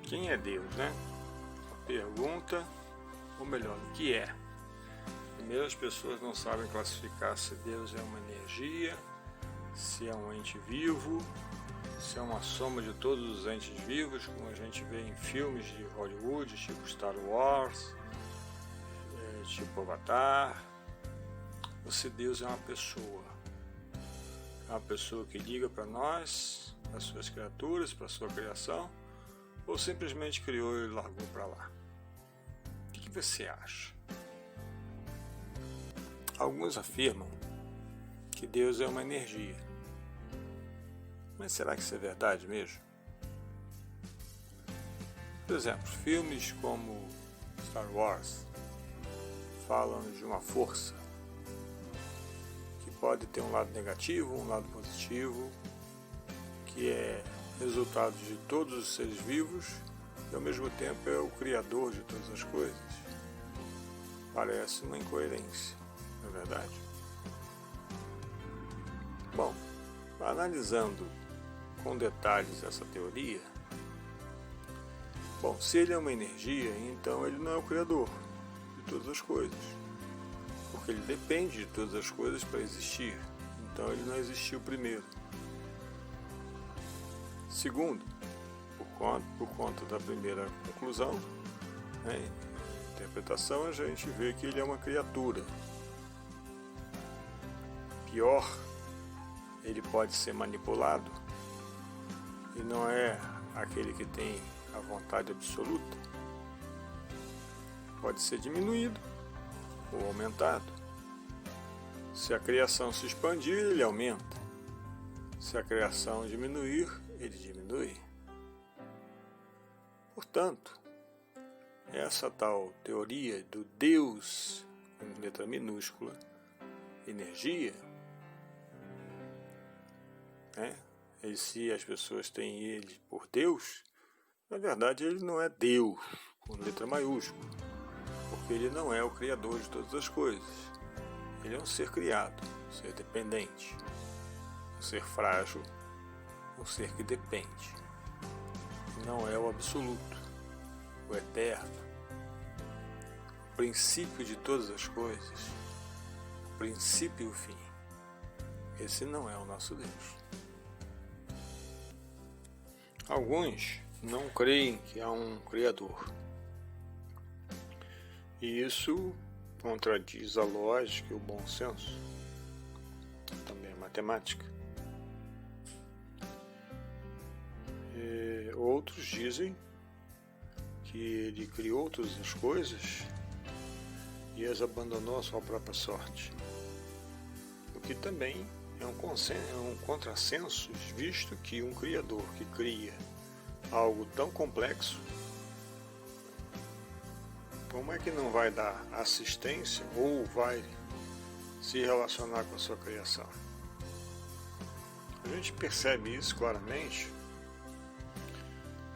Quem é Deus, né? A pergunta, ou melhor, o que é? Primeiro, as pessoas não sabem classificar se Deus é uma energia, se é um ente vivo, se é uma soma de todos os entes vivos, como a gente vê em filmes de Hollywood, tipo Star Wars, tipo Avatar, ou se Deus é uma pessoa. É uma pessoa que liga para nós, para as suas criaturas, para a sua criação, ou simplesmente criou e largou para lá. O que você acha? Alguns afirmam que Deus é uma energia. Mas será que isso é verdade mesmo? Por exemplo, filmes como Star Wars falam de uma força que pode ter um lado negativo, um lado positivo, que é resultado de todos os seres vivos e ao mesmo tempo é o criador de todas as coisas. Parece uma incoerência, não é verdade? Bom, analisando com detalhes essa teoria, bom, se ele é uma energia, então ele não é o criador de todas as coisas, porque ele depende de todas as coisas para existir, então ele não existiu primeiro. Segundo, por conta da primeira conclusão, né, interpretação, a gente vê que ele é uma criatura. Pior, ele pode ser manipulado e não é aquele que tem a vontade absoluta. Pode ser diminuído ou aumentado. Se a criação se expandir, ele aumenta. Se a criação diminuir, ele diminui. Portanto, essa tal teoria do Deus, com letra minúscula, energia, né? E se as pessoas têm ele por Deus, na verdade ele não é Deus, com letra maiúscula, porque ele não é o criador de todas as coisas. Ele é um ser criado, um ser dependente, um ser frágil, um ser que depende. Não é o absoluto, o eterno, o princípio de todas as coisas, o princípio e o fim. Esse não é o nosso Deus. Alguns não creem que há um Criador. E isso contradiz a lógica e o bom senso, também a matemática. Outros dizem que ele criou todas as coisas e as abandonou à sua própria sorte. O que também é um contrassenso, visto que um criador que cria algo tão complexo, como é que não vai dar assistência ou vai se relacionar com a sua criação? A gente percebe isso claramente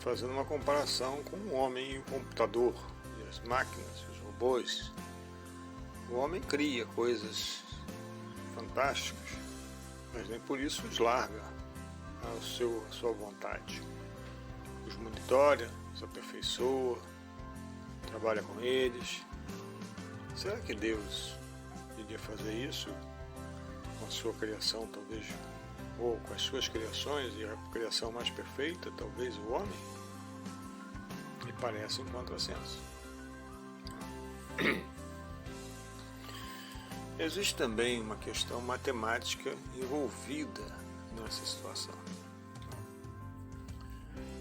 fazendo uma comparação com o homem e o computador, e as máquinas, os robôs. O homem cria coisas fantásticas, mas nem por isso os larga a sua vontade. Os monitora, os aperfeiçoa, trabalha com eles. Será que Deus iria fazer isso com a sua criação, talvez, ou com as suas criações, e a criação mais perfeita, talvez o homem? Me parece um contrassenso. Existe também uma questão matemática envolvida nessa situação.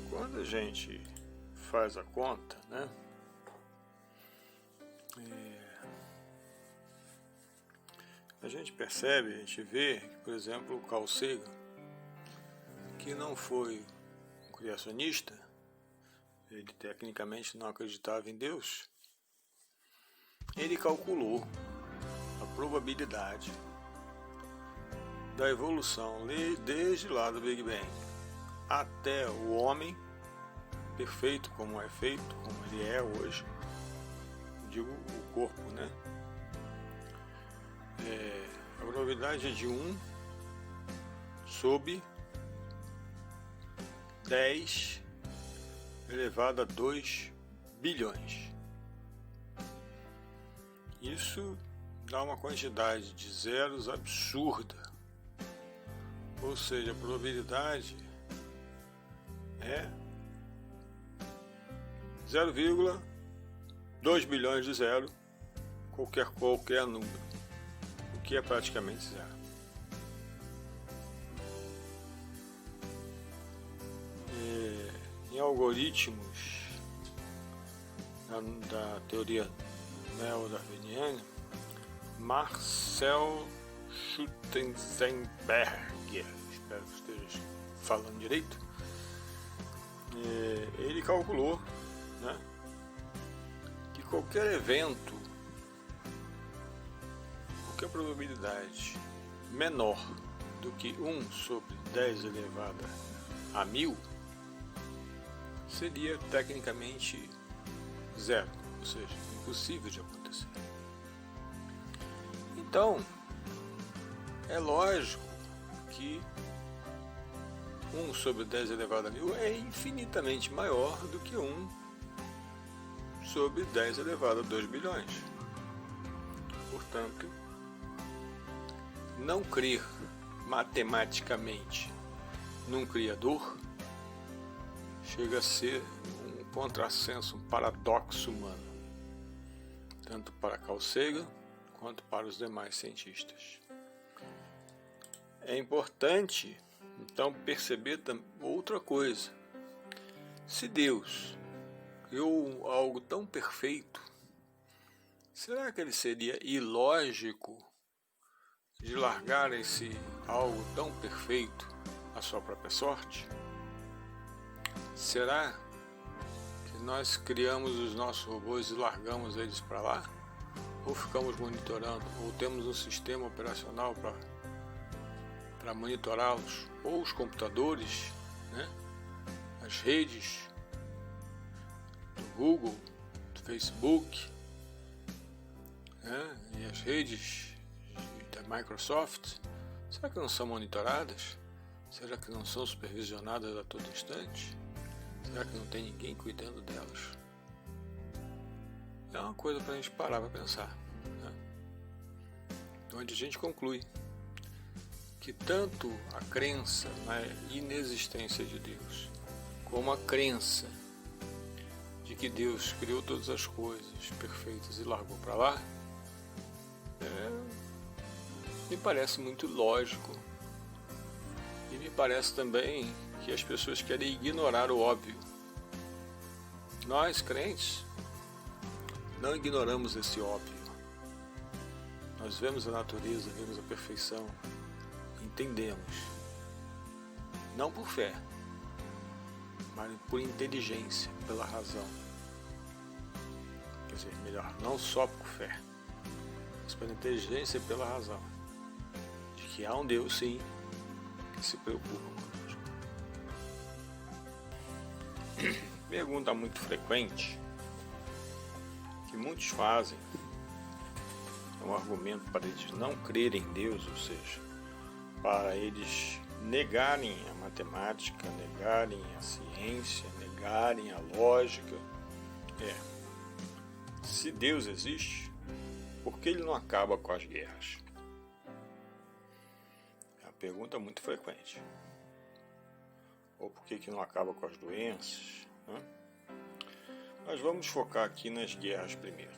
Quando a gente faz a conta, né? A gente percebe, a gente vê que, por exemplo, o Carl Sagan, que não foi um criacionista, ele tecnicamente não acreditava em Deus, ele calculou a probabilidade da evolução desde lá do Big Bang até o homem perfeito como é feito, como ele é hoje, digo o corpo, né? A probabilidade é de 1 sobre 10 elevado a 2 bilhões. Isso dá uma quantidade de zeros absurda. Ou seja, a probabilidade é 0,2 bilhões de zero, qualquer número, o que é praticamente zero. Em algoritmos da teoria neo-darwiniana, Marcel Schutzenberger, espero que esteja falando direito, ele calculou, né, que qualquer evento, qualquer probabilidade menor do que 1 sobre 10 elevado a 1000 seria tecnicamente zero, ou seja, impossível de acontecer. Então, é lógico que 1 sobre 10 elevado a 1000 é infinitamente maior do que 1 sobre 10 elevado a 2 bilhões. Portanto, não crer matematicamente num Criador chega a ser um contrassenso, um paradoxo humano, tanto para Carl Sagan quanto para os demais cientistas. É importante, então, perceber outra coisa. Se Deus criou algo tão perfeito, será que ele seria ilógico de largar esse algo tão perfeito à sua própria sorte? Será que nós criamos os nossos robôs e largamos eles para lá? Ou ficamos monitorando? Ou temos um sistema operacional para monitorá-los? Ou os computadores, né? As redes do Google, do Facebook, né? E as redes da Microsoft, será que não são monitoradas? Será que não são supervisionadas a todo instante? Será que não tem ninguém cuidando delas? É uma coisa para a gente parar para pensar, né? Onde a gente conclui que tanto a crença na inexistência de Deus, como a crença de que Deus criou todas as coisas perfeitas e largou para lá, me parece muito lógico. E me parece também que as pessoas querem ignorar o óbvio. Nós, crentes, não ignoramos esse óbvio. Nós vemos a natureza, vemos a perfeição, entendemos. Não por fé, mas por inteligência, pela razão. Quer dizer, melhor, não só por fé, mas pela inteligência e pela razão. De que há um Deus, sim, que se preocupa conosco. Pergunta muito frequente que muitos fazem, é um argumento para eles não crerem em Deus, ou seja, para eles negarem a matemática, negarem a ciência, negarem a lógica. Se Deus existe, por que ele não acaba com as guerras? É uma pergunta muito frequente. Ou por que não acaba com as doenças, né? Mas vamos focar aqui nas guerras primeiro.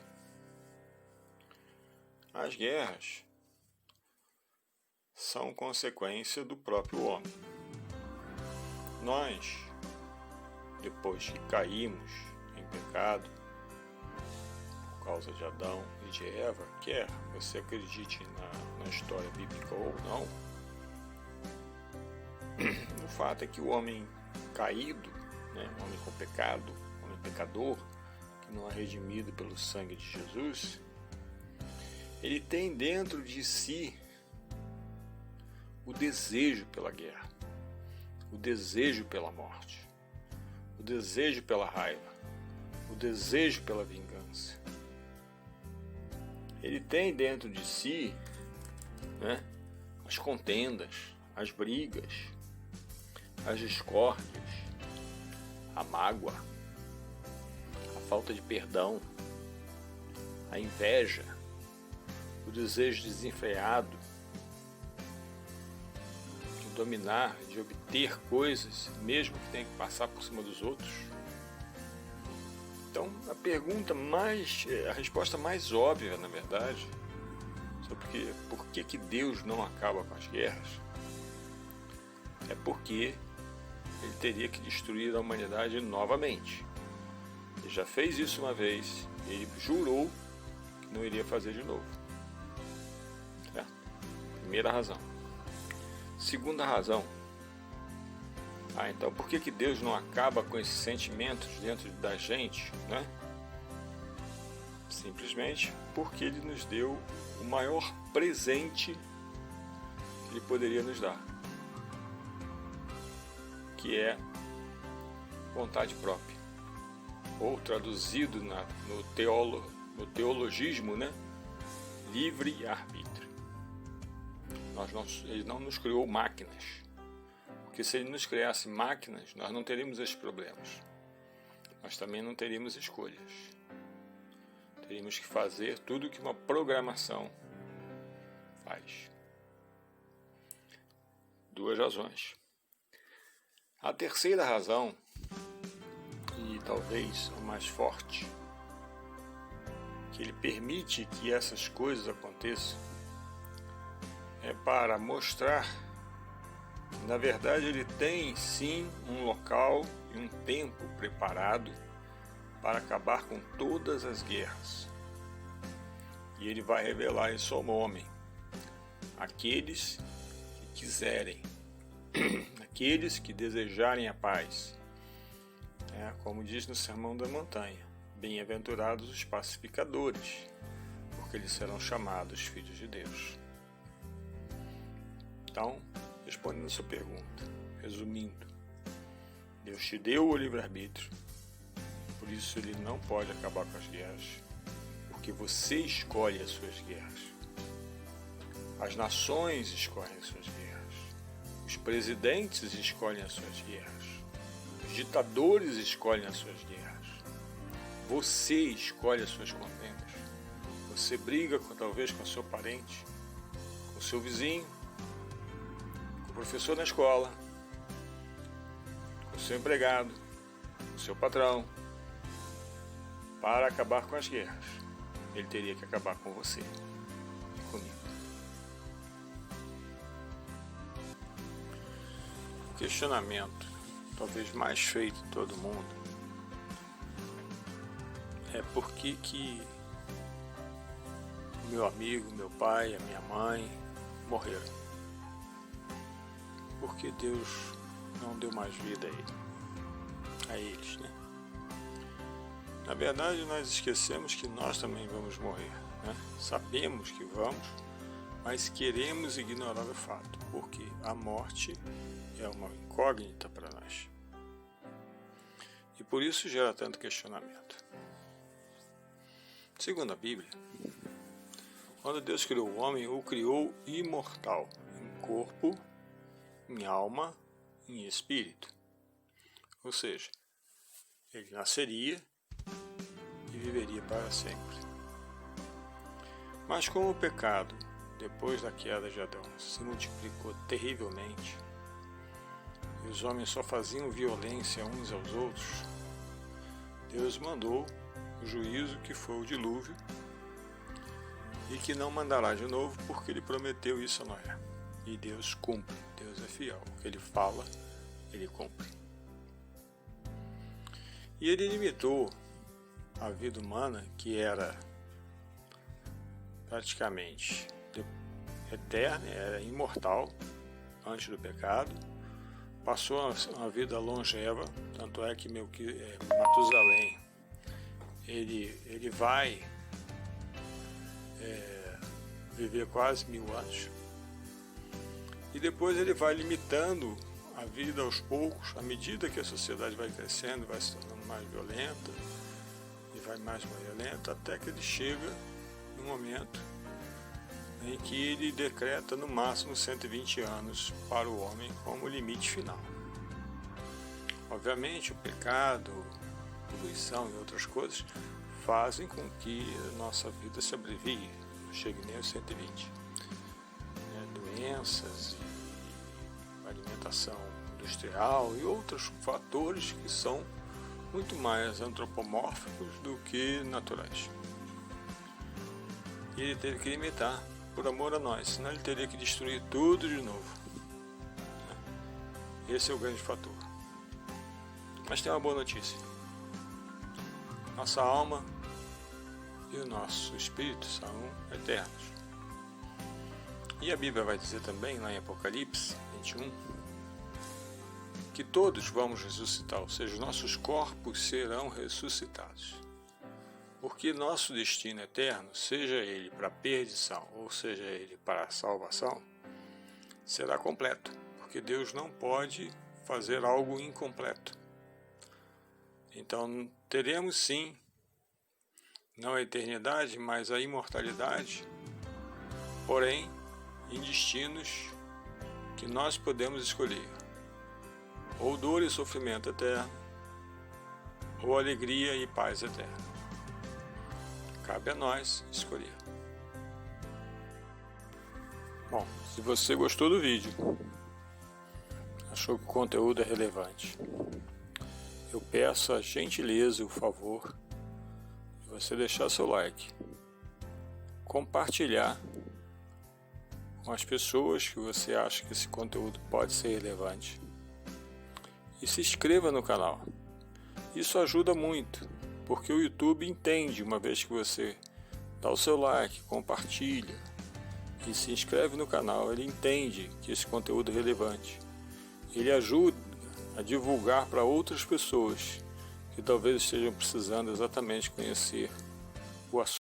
As guerras são consequência do próprio homem. Nós, depois que caímos em pecado, por causa de Adão e de Eva, quer você acredite na história bíblica ou não, o fato é que o homem caído, né, o homem com pecado, o homem pecador, que não é redimido pelo sangue de Jesus, ele tem dentro de si o desejo pela guerra, o desejo pela morte, o desejo pela raiva, o desejo pela vingança. Ele tem dentro de si, né, as contendas, as brigas, as discórdias, a mágoa, falta de perdão, a inveja, o desejo desenfreado de dominar, de obter coisas, mesmo que tenha que passar por cima dos outros. Então, a resposta mais óbvia, na verdade, sobre por que Deus não acaba com as guerras, é porque ele teria que destruir a humanidade novamente. Ele já fez isso uma vez, e ele jurou que não iria fazer de novo. Certo? Primeira razão. Segunda razão. Então por que Deus não acaba com esses sentimentos dentro da gente, né? Simplesmente porque Ele nos deu o maior presente que Ele poderia nos dar, que é vontade própria, ou traduzido no teologismo, né? Livre-arbítrio. Ele não nos criou máquinas. Porque se ele nos criasse máquinas, nós não teríamos esses problemas. Nós também não teríamos escolhas. Teríamos que fazer tudo que uma programação faz. Duas razões. A terceira razão, e talvez a mais forte, que ele permite que essas coisas aconteçam, é para mostrar que, na verdade, ele tem sim um local e um tempo preparado para acabar com todas as guerras. E ele vai revelar isso ao homem, aqueles que quiserem, aqueles que desejarem a paz. Como diz no Sermão da Montanha, bem-aventurados os pacificadores, porque eles serão chamados filhos de Deus. Então, respondendo a sua pergunta, resumindo, Deus te deu o livre-arbítrio, por isso Ele não pode acabar com as guerras, porque você escolhe as suas guerras. As nações escolhem as suas guerras, os presidentes escolhem as suas guerras, os ditadores escolhem as suas guerras, você escolhe as suas contendas. Você briga talvez com o seu parente, com o seu vizinho, o professor na escola, com o seu empregado, com o seu patrão, para acabar com as guerras. Ele teria que acabar com você e comigo. O questionamento, talvez mais feito de todo mundo, é por que o meu amigo, meu pai, a minha mãe morreram. Porque Deus não deu mais vida a eles, né? Na verdade, nós esquecemos que nós também vamos morrer, né? Sabemos que vamos, mas queremos ignorar o fato, porque a morte é uma incógnita para nós. E por isso gera tanto questionamento. Segundo a Bíblia, quando Deus criou o homem, o criou imortal, em corpo, em alma, em espírito. Ou seja, ele nasceria e viveria para sempre. Mas como o pecado, depois da queda de Adão, se multiplicou terrivelmente, e os homens só faziam violência uns aos outros, Deus mandou o juízo, que foi o dilúvio, e que não mandará de novo, porque ele prometeu isso a Noé. E Deus cumpre, Deus é fiel. O que ele fala, ele cumpre. E ele limitou a vida humana, que era praticamente eterna, era imortal antes do pecado, passou uma vida longeva, tanto é que Matusalém, ele vai viver quase 1000 anos. E depois ele vai limitando a vida aos poucos, à medida que a sociedade vai crescendo, vai se tornando mais violenta, e vai mais violenta, até que ele chega no momento em que ele decreta no máximo 120 anos para o homem como limite final. Obviamente o pecado poluição e outras coisas, fazem com que a nossa vida se abrevie, não chegue nem aos 120. Doenças e alimentação industrial e outros fatores que são muito mais antropomórficos do que naturais. E ele teve que limitar por amor a nós, senão ele teria que destruir tudo de novo. Esse é o grande fator. Mas tem uma boa notícia. Nossa alma e o nosso espírito são eternos. E a Bíblia vai dizer também, lá em Apocalipse 21, que todos vamos ressuscitar, ou seja, nossos corpos serão ressuscitados. Porque nosso destino eterno, seja ele para a perdição ou seja ele para a salvação, será completo, porque Deus não pode fazer algo incompleto. Então teremos sim, não a eternidade, mas a imortalidade, porém em destinos que nós podemos escolher, ou dor e sofrimento eterno, ou alegria e paz eterna. Cabe a nós escolher. Bom, se você gostou do vídeo, achou que o conteúdo é relevante, eu peço a gentileza e o favor de você deixar seu like, compartilhar com as pessoas que você acha que esse conteúdo pode ser relevante e se inscreva no canal. Isso ajuda muito, porque o YouTube entende, uma vez que você dá o seu like, compartilha e se inscreve no canal, ele entende que esse conteúdo é relevante. Ele ajuda a divulgar para outras pessoas que talvez estejam precisando exatamente conhecer o assunto.